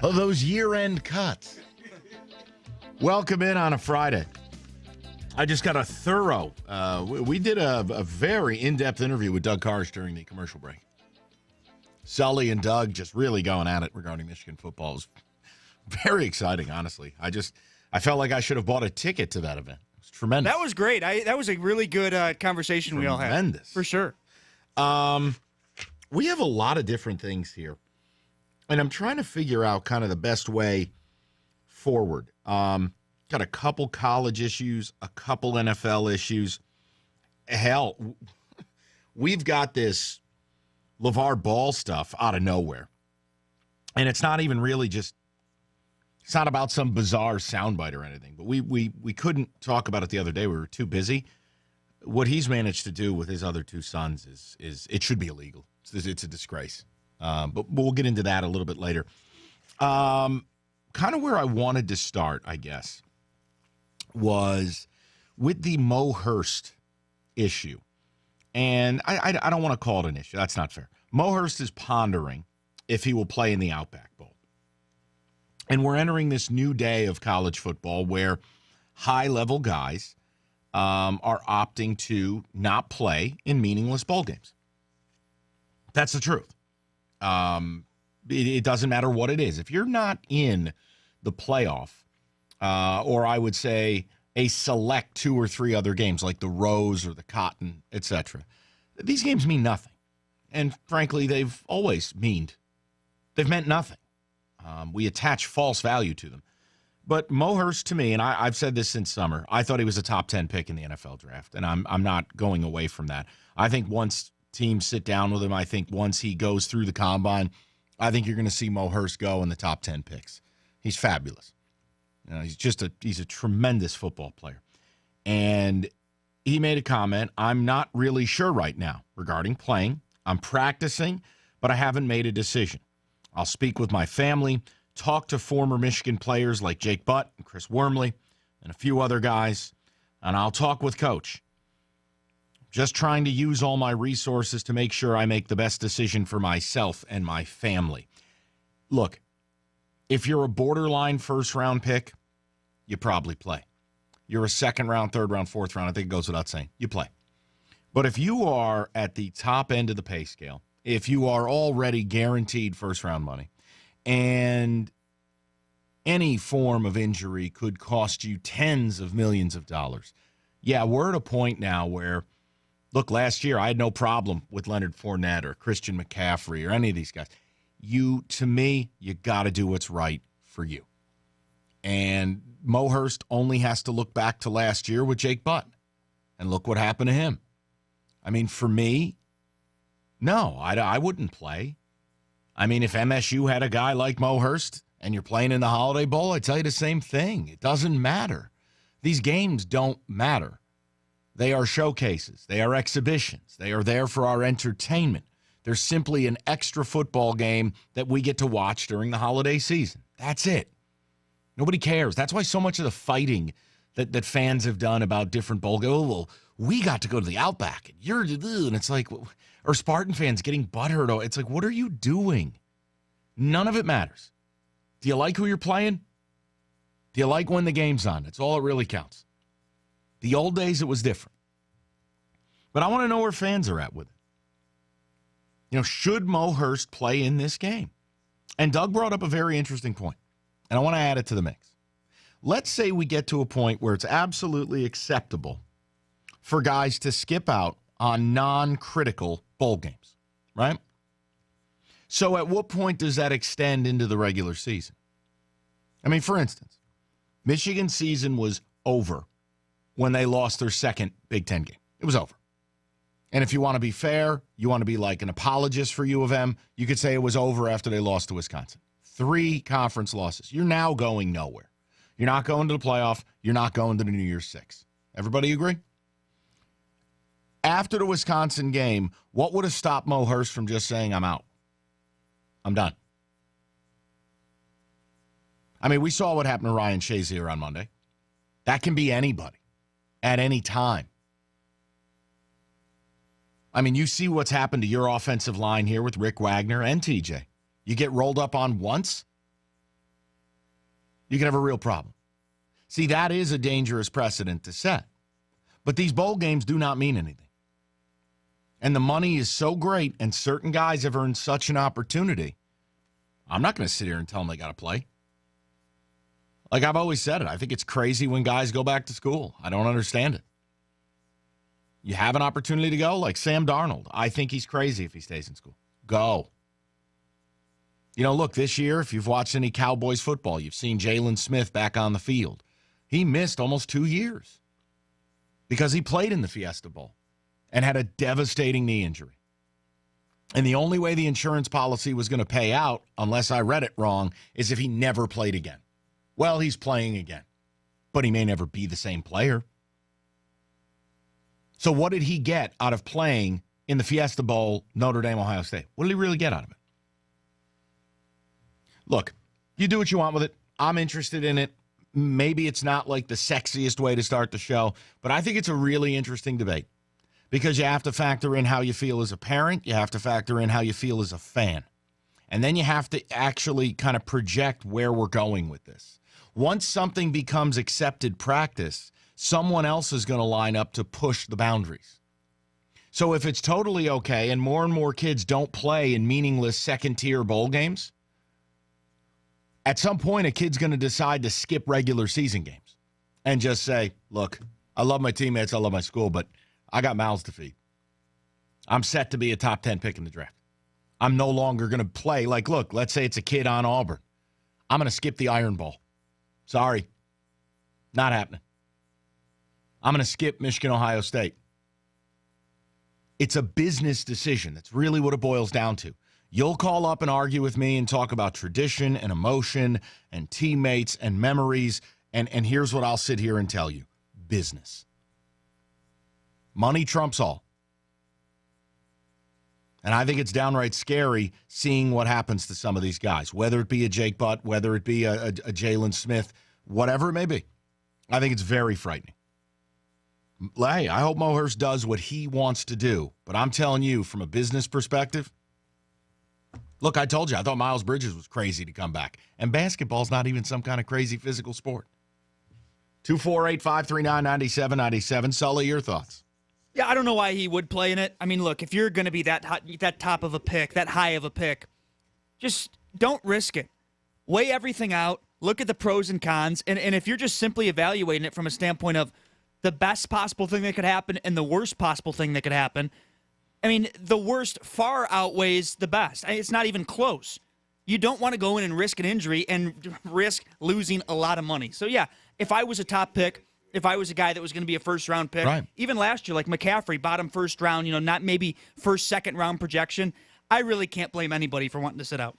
Oh, those year-end cuts. Welcome in on a Friday. I just got a thorough, we did a very in-depth interview with Doug Karsh during the commercial break. Sully and Doug just really going at it regarding Michigan football. It was very exciting, honestly. I felt like I should have bought a ticket to that event. It was tremendous. That was great. That was a really good conversation we all had. Tremendous. For sure. We have a lot of different things here, and I'm trying to figure out kind of the best way forward. Got a couple college issues, a couple NFL issues. Hell, we've got this LeVar Ball stuff out of nowhere, and it's not even really just, it's not about some bizarre soundbite or anything, but we couldn't talk about it the other day. We were too busy. What he's managed to do with his other two sons is it should be illegal. It's a disgrace. But we'll get into that a little bit later. Kind of where I wanted to start, I guess, was with the Mo Hurst issue. And I don't want to call it an issue. That's not fair. Mo Hurst is pondering if he will play in the Outback Bowl. And we're entering this new day of college football where high-level guys are opting to not play in meaningless bowl games. That's the truth. It doesn't matter what it is. If you're not in the playoff, or I would say a select 2 or 3 other games like the Rose or the Cotton, etc., these games mean nothing. And frankly, they've meant nothing. We attach false value to them. But Mo Hurst, to me, and I've said this since summer, I thought he was a top 10 pick in the NFL draft, and I'm not going away from that. I think once teams sit down with him, I think once he goes through the combine, I think you're going to see Mo Hurst go in the top 10 picks. He's fabulous. You know, he's a tremendous football player. And he made a comment, I'm not really sure right now regarding playing. I'm practicing, but I haven't made a decision. I'll speak with my family, talk to former Michigan players like Jake Butt and Chris Wormley and a few other guys, and I'll talk with Coach. Just trying to use all my resources to make sure I make the best decision for myself and my family. Look, if you're a borderline first-round pick, you probably play. You're a second-round, third-round, fourth-round, I think it goes without saying, you play. But if you are at the top end of the pay scale, if you are already guaranteed first-round money, and any form of injury could cost you tens of millions of dollars, yeah, we're at a point now where, look, last year I had no problem with Leonard Fournette or Christian McCaffrey or any of these guys. To me, you got to do what's right for you. And Mo Hurst only has to look back to last year with Jake Butt. And look what happened to him. I mean, for me, no, I wouldn't play. I mean, if MSU had a guy like Mo Hurst and you're playing in the Holiday Bowl, I'd tell you the same thing. It doesn't matter. These games don't matter. They are showcases. They are exhibitions. They are there for our entertainment. They're simply an extra football game that we get to watch during the holiday season. That's it. Nobody cares. That's why so much of the fighting that fans have done about different bowl games, oh, well, we got to go to the Outback, and it's like, or Spartan fans getting butthurt. It's like, what are you doing? None of it matters. Do you like who you're playing? Do you like when the game's on? It's all that really counts. The old days, it was different. But I want to know where fans are at with it. You know, should Mo Hurst play in this game? And Doug brought up a very interesting point, and I want to add it to the mix. Let's say we get to a point where it's absolutely acceptable for guys to skip out on non-critical bowl games, right? So at what point does that extend into the regular season? I mean, for instance, Michigan's season was over when they lost their second Big Ten game. It was over. And if you want to be fair, you want to be like an apologist for U of M, you could say it was over after they lost to Wisconsin. 3 conference losses. You're now going nowhere. You're not going to the playoff. You're not going to the New Year's Six. Everybody agree? After the Wisconsin game, what would have stopped Mo Hurst from just saying, I'm out? I'm done. I mean, we saw what happened to Ryan Shazier on Monday. That can be anybody at any time. I mean, you see what's happened to your offensive line here with Rick Wagner and TJ. you get rolled up on once, you can have a real problem. See, that is a dangerous precedent to set. But these bowl games do not mean anything. And the money is so great, and certain guys have earned such an opportunity. I'm not going to sit here and tell them they got to play. Like I've always said it, I think it's crazy when guys go back to school. I don't understand it. You have an opportunity to go, like Sam Darnold. I think he's crazy if he stays in school. Go. You know, look, this year, if you've watched any Cowboys football, you've seen Jalen Smith back on the field. He missed almost 2 years because he played in the Fiesta Bowl and had a devastating knee injury. And the only way the insurance policy was going to pay out, unless I read it wrong, is if he never played again. Well, he's playing again, but he may never be the same player. So what did he get out of playing in the Fiesta Bowl, Notre Dame, Ohio State? What did he really get out of it? Look, you do what you want with it. I'm interested in it. Maybe it's not like the sexiest way to start the show, but I think it's a really interesting debate because you have to factor in how you feel as a parent. You have to factor in how you feel as a fan. And then you have to actually kind of project where we're going with this. Once something becomes accepted practice, someone else is going to line up to push the boundaries. So if it's totally okay and more kids don't play in meaningless second-tier bowl games, at some point a kid's going to decide to skip regular season games and just say, look, I love my teammates, I love my school, but I got mouths to feed. I'm set to be a top 10 pick in the draft. I'm no longer going to play. Like, look, let's say it's a kid on Auburn. I'm going to skip the Iron Bowl. Sorry. Not happening. I'm going to skip Michigan, Ohio State. It's a business decision. That's really what it boils down to. You'll call up and argue with me and talk about tradition and emotion and teammates and memories. And here's what I'll sit here and tell you. Business. Money trumps all. And I think it's downright scary seeing what happens to some of these guys, whether it be a Jake Butt, whether it be a Jalen Smith, whatever it may be. I think it's very frightening. Hey, I hope Mo Hurst does what he wants to do. But I'm telling you, from a business perspective, look, I told you, I thought Miles Bridges was crazy to come back. And basketball's not even some kind of crazy physical sport. 248-539-9797. Sully, your thoughts? Yeah, I don't know why he would play in it. I mean, look, if you're going to be that top of a pick, that high of a pick, just don't risk it. Weigh everything out. Look at the pros and cons. And if you're just simply evaluating it from a standpoint of the best possible thing that could happen and the worst possible thing that could happen, I mean, the worst far outweighs the best. It's not even close. You don't want to go in and risk an injury and risk losing a lot of money. So, yeah, if I was a top pick, if I was a guy that was going to be a first-round pick, right. Even last year, like McCaffrey, bottom first round, not maybe first, second-round projection, I really can't blame anybody for wanting to sit out.